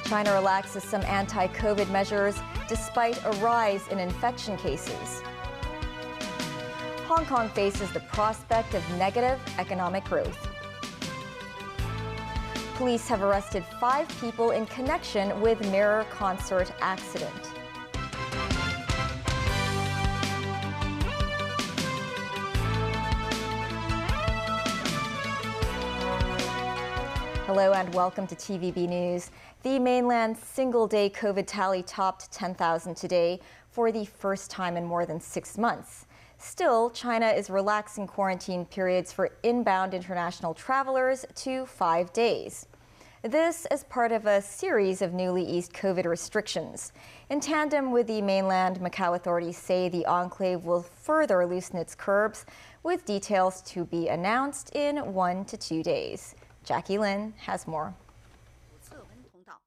China relaxes some anti-COVID measures despite a rise in infection cases. Hong Kong faces the prospect of negative economic growth. Police have arrested 5 people in connection with Mirror concert accident. Hello and welcome to TVB News. The mainland single-day COVID tally topped 10,000 today for the first time in more than 6 months. Still, China is relaxing quarantine periods for inbound international travelers to 5 days. This as part of a series of newly eased COVID restrictions. In tandem with the mainland, Macau authorities say the enclave will further loosen its curbs, with details to be announced in 1 to 2 days. Jackie Lin has more.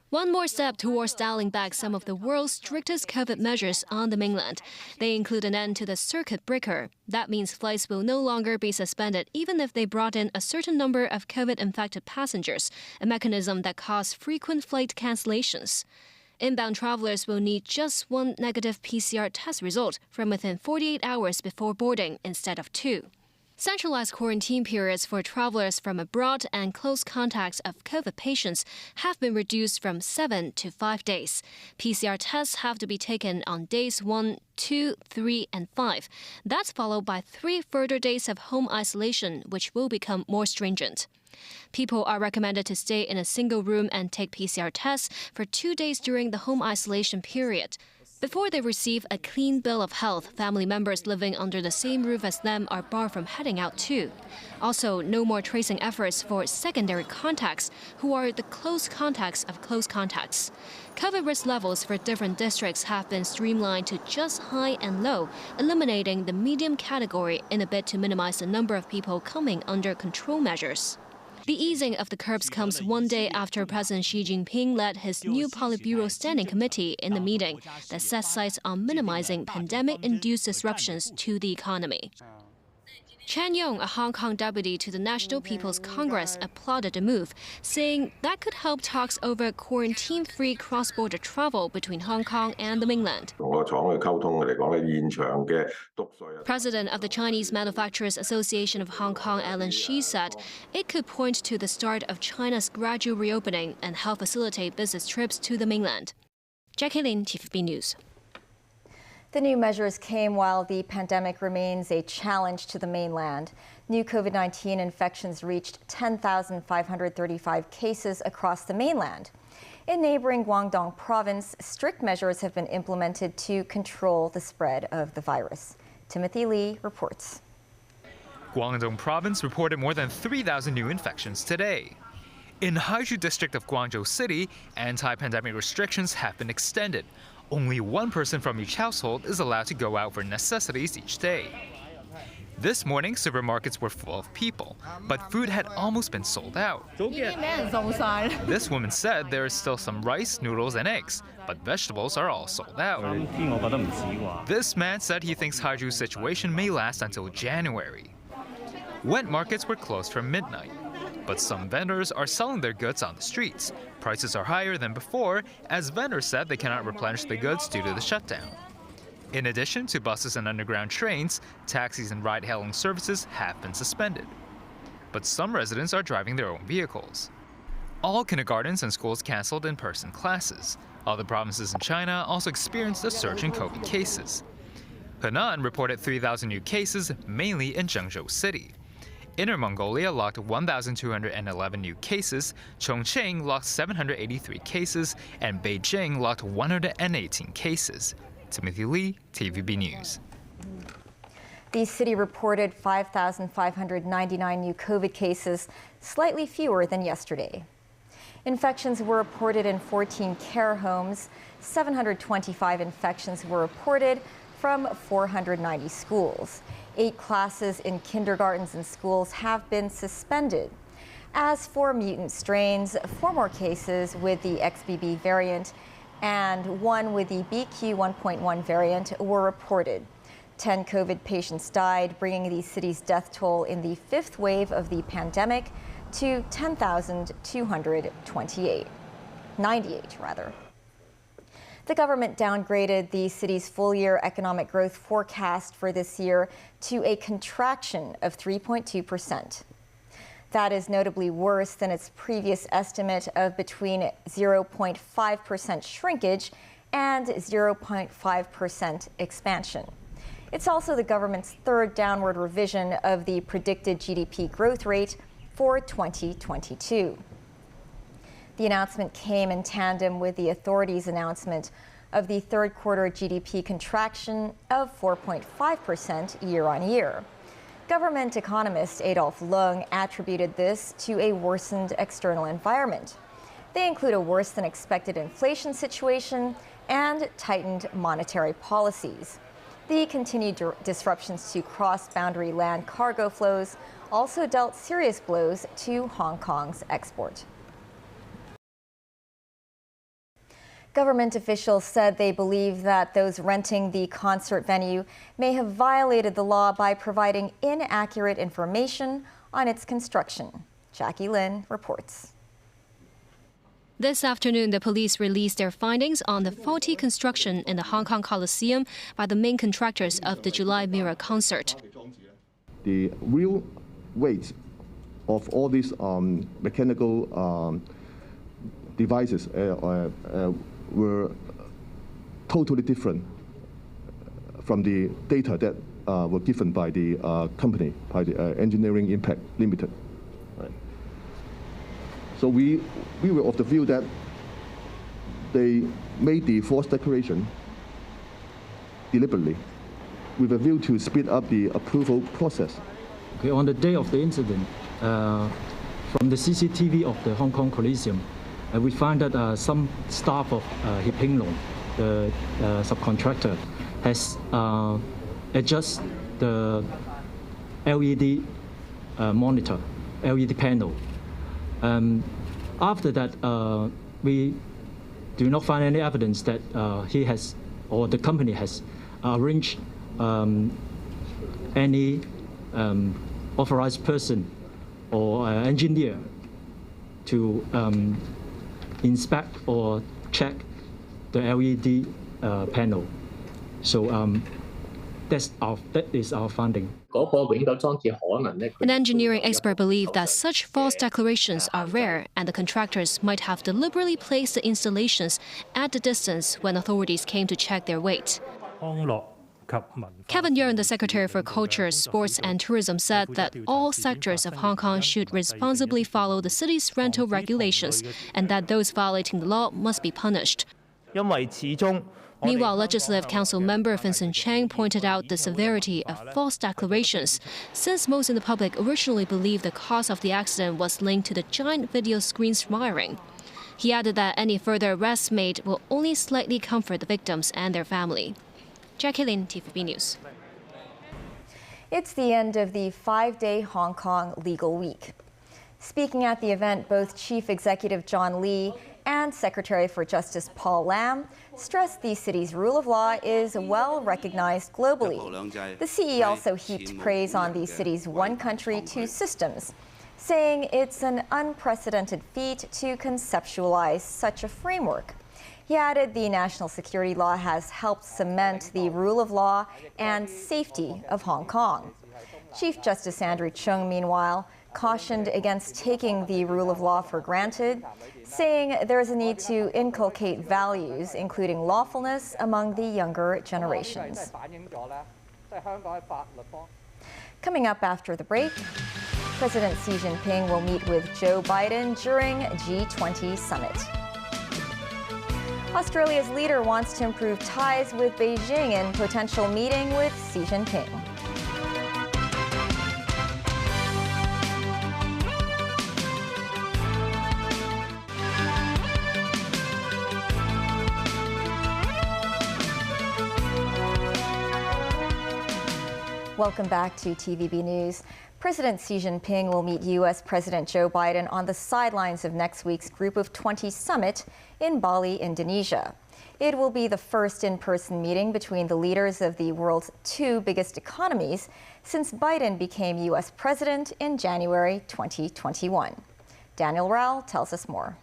One more step towards dialing back some of the world's strictest COVID measures on the mainland. They include an end to the circuit breaker. That means flights will no longer be suspended even if they brought in a certain number of COVID-infected passengers, a mechanism that caused frequent flight cancellations. Inbound travelers will need just 1 negative PCR test result from within 48 hours before boarding instead of 2. Centralized quarantine periods for travelers from abroad and close contacts of COVID patients have been reduced from 7 to 5 days. PCR tests have to be taken on days 1, 2, 3, and 5. That's followed by 3 further days of home isolation, which will become more stringent. People are recommended to stay in a single room and take PCR tests for 2 days during the home isolation period. Before they receive a clean bill of health, family members living under the same roof as them are barred from heading out too. Also, no more tracing efforts for secondary contacts, who are the close contacts of close contacts. COVID risk levels for different districts have been streamlined to just high and low, eliminating the medium category in a bid to minimize the number of people coming under control measures. The easing of the curbs comes 1 day after President Xi Jinping led his new Politburo Standing Committee in the meeting that set sights on minimizing pandemic-induced disruptions to the economy. Chen Yong, a Hong Kong deputy to the National People's Congress, applauded the move, saying that could help talks over quarantine-free cross-border travel between Hong Kong and the mainland. President of the Chinese Manufacturers Association of Hong Kong, Alan Shi, said it could point to the start of China's gradual reopening and help facilitate business trips to the mainland. Jackie Lin, TVB News. The new measures came while the pandemic remains a challenge to the mainland. New COVID-19 infections reached 10,535 cases across the mainland. In neighboring Guangdong province, strict measures have been implemented to control the spread of the virus. Timothy Lee reports. Guangdong province reported more than 3,000 new infections today. In Haizhu district of Guangzhou City, anti-pandemic restrictions have been extended. Only 1 person from each household is allowed to go out for necessities each day. This morning, supermarkets were full of people, but food had almost been sold out. This woman said there is still some rice, noodles, and eggs, but vegetables are all sold out. This man said he thinks Haiju's situation may last until January. Wet markets were closed from midnight. But some vendors are selling their goods on the streets. Prices are higher than before, as vendors said they cannot replenish the goods due to the shutdown. In addition to buses and underground trains, taxis and ride-hailing services have been suspended. But some residents are driving their own vehicles. All kindergartens and schools canceled in-person classes. Other provinces in China also experienced a surge in COVID cases. Henan reported 3,000 new cases, mainly in Zhengzhou City. Inner Mongolia logged 1,211 new cases, Chongqing logged 783 cases, and Beijing logged 118 cases. Timothy Lee, TVB News. The city reported 5,599 new COVID cases, slightly fewer than yesterday. Infections were reported in 14 care homes. 725 infections were reported from 490 schools. 8 classes in kindergartens and schools have been suspended. As for mutant strains, 4 more cases with the XBB variant and 1 with the BQ1.1 variant were reported. 10 COVID patients died, bringing the city's death toll in the fifth wave of the pandemic to 10,298. 98, rather. The government downgraded the city's full-year economic growth forecast for this year to a contraction of 3.2%. That is notably worse than its previous estimate of between 0.5% shrinkage and 0.5% expansion. It's also the government's third downward revision of the predicted GDP growth rate for 2022. The announcement came in tandem with the authorities' announcement of the third quarter GDP contraction of 4.5% year-on-year. Government economist Adolf Leung attributed this to a worsened external environment. They include a worse than expected inflation situation and tightened monetary policies. The continued disruptions to cross-boundary land cargo flows also dealt serious blows to Hong Kong's export. Government officials said they believe that those renting the concert venue may have violated the law by providing inaccurate information on its construction. Jackie Lin reports. This afternoon, the police released their findings on the faulty construction in the Hong Kong Coliseum by the main contractors of the July Mirror concert. The real weight of all these mechanical devices were totally different from the data that were given by the company, by the Engineering Impact Limited. Right. So we were of the view that they made the false declaration deliberately with a view to speed up the approval process. Okay, on the day of the incident, from the CCTV of the Hong Kong Coliseum, we find that some staff of Hi Ping Long, the subcontractor, has adjusted the LED monitor, LED panel. After that, we do not find any evidence that he has, or the company has, arranged any authorized person or engineer to inspect or check the LED panel. So that is our finding. An engineering expert believed that such false declarations are rare and the contractors might have deliberately placed the installations at a distance when authorities came to check their weight. Kevin Yeung, the Secretary for Culture, Sports and Tourism, said that all sectors of Hong Kong should responsibly follow the city's rental regulations and that those violating the law must be punished. Meanwhile, Legislative Council member Vincent Chang pointed out the severity of false declarations, since most in the public originally believed the cause of the accident was linked to the giant video screen's wiring. He added that any further arrests made will only slightly comfort the victims and their family. Jackie Lin, TVB News. It's the end of the 5-day Hong Kong legal week. Speaking at the event, both Chief Executive John Lee and Secretary for Justice Paul Lam stressed the city's rule of law is well recognized globally. The CE also heaped praise on the city's one country, two systems, saying it's an unprecedented feat to conceptualize such a framework. He added the national security law has helped cement the rule of law and safety of Hong Kong. Chief Justice Andrew Chung, meanwhile, cautioned against taking the rule of law for granted, saying there is a need to inculcate values, including lawfulness, among the younger generations. Coming up after the break, President Xi Jinping will meet with Joe Biden during G20 summit. Australia's leader wants to improve ties with Beijing in potential meeting with Xi Jinping. Welcome back to TVB News. President Xi Jinping will meet U.S. President Joe Biden on the sidelines of next week's Group of 20 summit in Bali, Indonesia. It will be the first in-person meeting between the leaders of the world's two biggest economies since Biden became U.S. president in January 2021. Daniel Rao tells us more.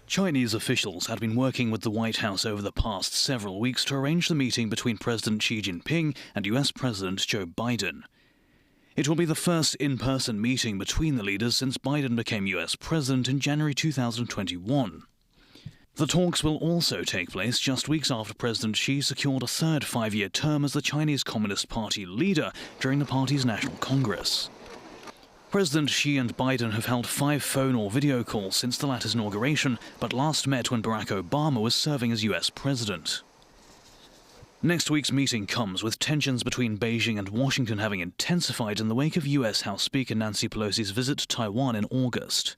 Chinese officials had been working with the White House over the past several weeks to arrange the meeting between President Xi Jinping and U.S. President Joe Biden. It will be the first in-person meeting between the leaders since Biden became U.S. president in January 2021. The talks will also take place just weeks after President Xi secured a third five-year term as the Chinese Communist Party leader during the party's National Congress. President Xi and Biden have held 5 phone or video calls since the latter's inauguration, but last met when Barack Obama was serving as U.S. president. Next week's meeting comes with tensions between Beijing and Washington having intensified in the wake of U.S. House Speaker Nancy Pelosi's visit to Taiwan in August.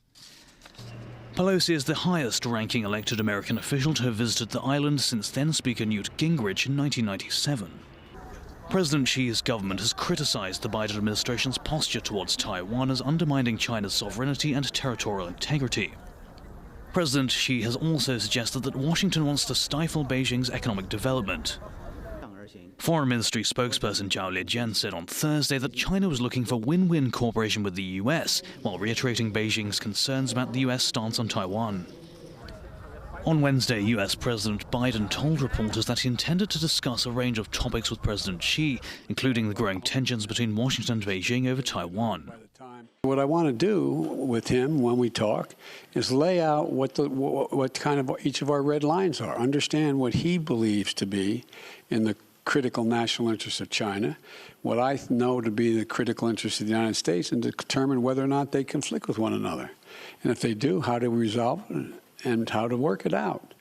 Pelosi is the highest-ranking elected American official to have visited the island since then-Speaker Newt Gingrich in 1997. President Xi's government has criticized the Biden administration's posture towards Taiwan as undermining China's sovereignty and territorial integrity. President Xi has also suggested that Washington wants to stifle Beijing's economic development. Foreign Ministry spokesperson Zhao Lijian said on Thursday that China was looking for win-win cooperation with the U.S., while reiterating Beijing's concerns about the U.S. stance on Taiwan. On Wednesday, U.S. President Biden told reporters that he intended to discuss a range of topics with President Xi, including the growing tensions between Washington and Beijing over Taiwan. What I want to do with him when we talk is lay out what kind of each of our red lines are, understand what he believes to be in the critical national interests of China, what I know to be the critical interests of the United States, and determine whether or not they conflict with one another. And if they do, how to resolve it and how to work it out.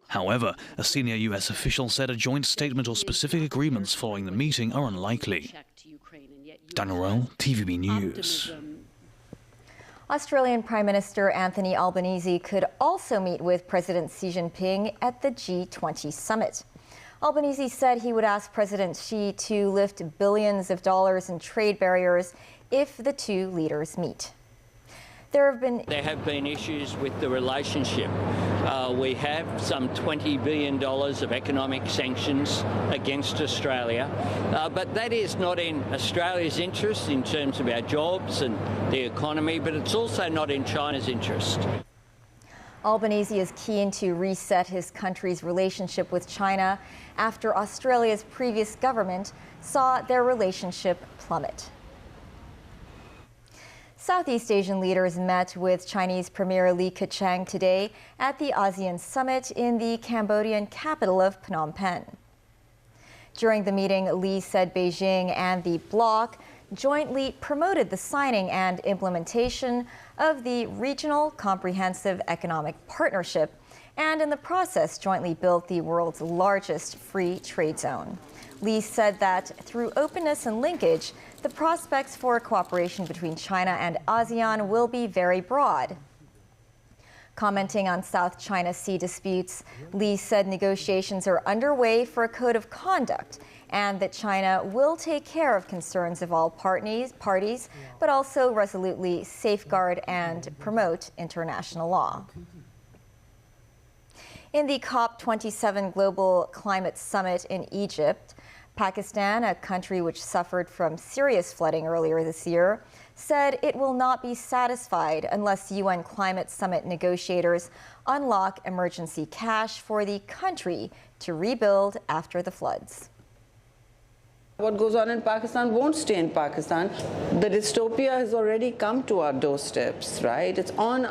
However, a senior U.S. official said a joint statement or specific agreements following the meeting are unlikely. Daniel Rao, TVB News. Australian Prime Minister Anthony Albanese could also meet with President Xi Jinping at the G20 summit. Albanese said he would ask President Xi to lift billions of dollars in trade barriers if the two leaders meet. There have been issues with the relationship. We have some $20 billion of economic sanctions against Australia, but that is not in Australia's interest in terms of our jobs and the economy, but it's also not in China's interest. Albanese is keen to reset his country's relationship with China after Australia's previous government saw their relationship plummet. Southeast Asian leaders met with Chinese Premier Li Keqiang today at the ASEAN summit in the Cambodian capital of Phnom Penh. During the meeting, Li said Beijing and the bloc jointly promoted the signing and implementation of the Regional Comprehensive Economic Partnership, and in the process jointly built the world's largest free trade zone. Li said that through openness and linkage, the prospects for cooperation between China and ASEAN will be very broad. Commenting on South China Sea disputes, Li said negotiations are underway for a code of conduct and that China will take care of concerns of all parties, but also resolutely safeguard and promote international law. In the COP27 Global Climate Summit in Egypt, Pakistan, a country which suffered from serious flooding earlier this year, said it will not be satisfied unless UN Climate Summit negotiators unlock emergency cash for the country to rebuild after the floods. What goes on in Pakistan won't stay in Pakistan. The dystopia has already come to our doorsteps, right? It's on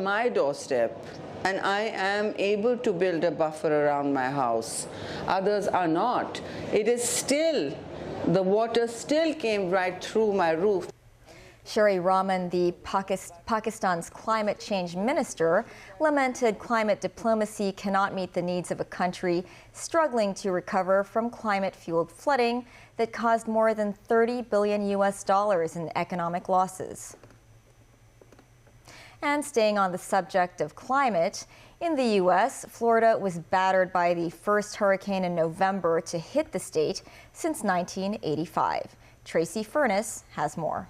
my doorstep. And I am able to build a buffer around my house. Others are not. It is still, the water still came right through my roof. Sherry Rahman, the Pakistan's climate change minister, lamented climate diplomacy cannot meet the needs of a country struggling to recover from climate-fueled flooding that caused more than $30 billion in economic losses. And staying on the subject of climate, in the U.S., Florida was battered by the first hurricane in November to hit the state since 1985. Tracy Furness has more.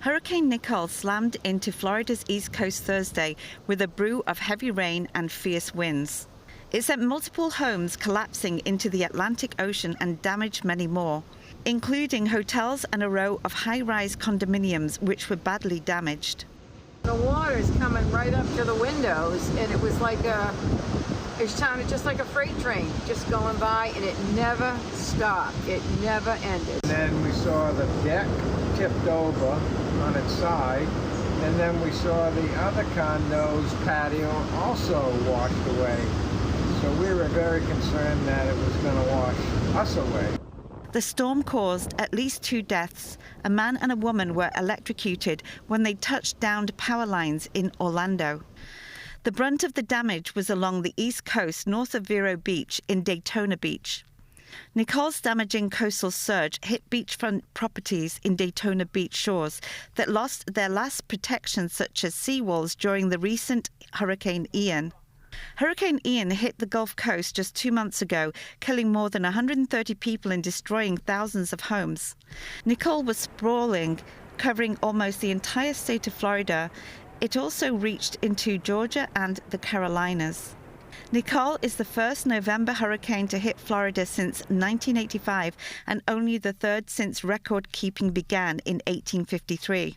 Hurricane Nicole slammed into Florida's East Coast Thursday with a brew of heavy rain and fierce winds. It sent multiple homes collapsing into the Atlantic Ocean and damaged many more, including hotels and a row of high-rise condominiums which were badly damaged. The water's coming right up to the windows, and it was like it sounded just like a freight train just going by, and it never stopped. It never ended. And then we saw the deck tipped over on its side, and then we saw the other condo's patio also washed away. So we were very concerned that it was going to wash us away. The storm caused at least 2 deaths. A man and a woman were electrocuted when they touched downed power lines in Orlando. The brunt of the damage was along the East Coast north of Vero Beach in Daytona Beach. Nicole's damaging coastal surge hit beachfront properties in Daytona Beach shores that lost their last protections such as seawalls during the recent Hurricane Ian. Hurricane Ian hit the Gulf Coast just 2 months ago, killing more than 130 people and destroying thousands of homes. Nicole was sprawling, covering almost the entire state of Florida. It also reached into Georgia and the Carolinas. Nicole is the first November hurricane to hit Florida since 1985 and only the third since record-keeping began in 1853.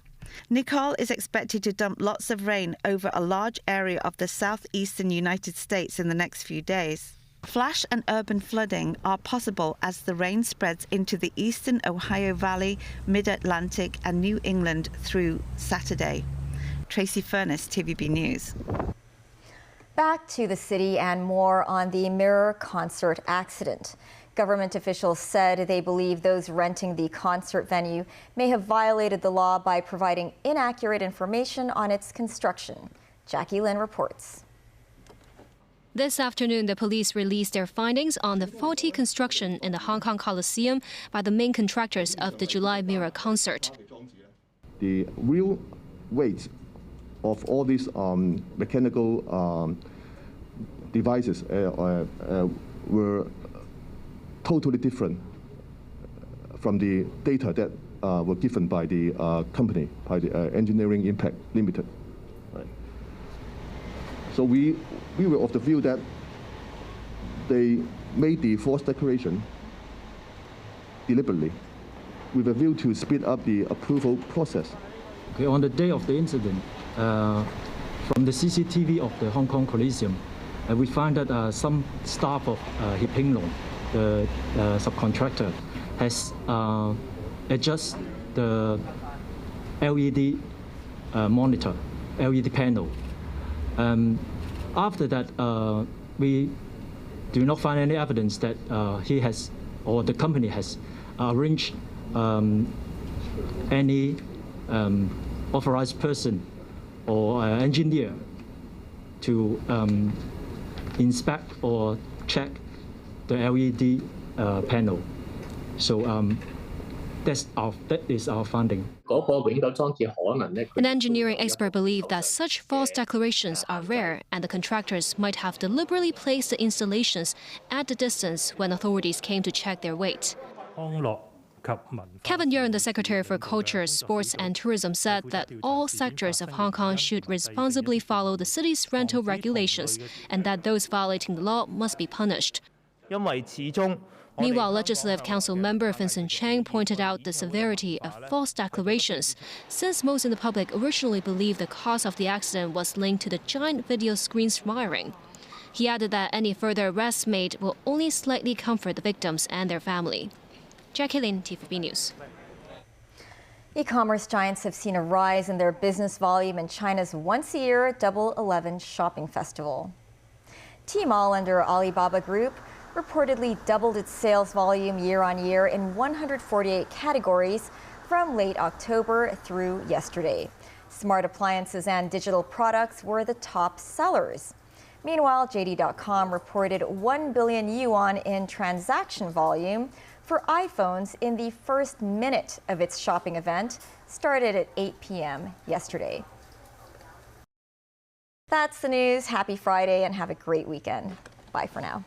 Nicole is expected to dump lots of rain over a large area of the southeastern United States in the next few days. Flash and urban flooding are possible as the rain spreads into the eastern Ohio Valley, Mid-Atlantic and New England through Saturday. Tracy Furness, TVB News. Back to the city and more on the Mirror concert accident. Government officials said they believe those renting the concert venue may have violated the law by providing inaccurate information on its construction. Jackie Lynn reports. This afternoon, the police released their findings on the faulty construction in the Hong Kong Coliseum by the main contractors of the July Mirror concert. The real weight of all these mechanical devices were totally different from the data that were given by the company, by the Engineering Impact Limited. Right. So we were of the view that they made the false declaration deliberately with a view to speed up the approval process. Okay, on the day of the incident, from the CCTV of the Hong Kong Coliseum, we find that some staff of Xi Jinping, the subcontractor, has adjusted the LED monitor, LED panel. After that, we do not find any evidence that he has, or the company has, arranged any authorized person or engineer to inspect or check the LED panel. So that is our finding. An engineering expert believed that such false declarations are rare and the contractors might have deliberately placed the installations at the distance when authorities came to check their weight. Kevin Yeung, the Secretary for Culture, Sports and Tourism, said that all sectors of Hong Kong should responsibly follow the city's rental regulations and that those violating the law must be punished. Meanwhile, Legislative Council member Vincent Chang pointed out the severity of false declarations, since most in the public originally believed the cause of the accident was linked to the giant video screens firing. He added that any further arrests made will only slightly comfort the victims and their family. Jackie Lin, TVB News. E-commerce giants have seen a rise in their business volume in China's once-a-year Double 11 shopping festival. Tmall, under Alibaba Group, reportedly doubled its sales volume year-on-year in 148 categories from late October through yesterday. Smart appliances and digital products were the top sellers. Meanwhile, JD.com reported 1 billion yuan in transaction volume for iPhones in the first minute of its shopping event, started at 8 p.m. yesterday. That's the news. Happy Friday and have a great weekend. Bye for now.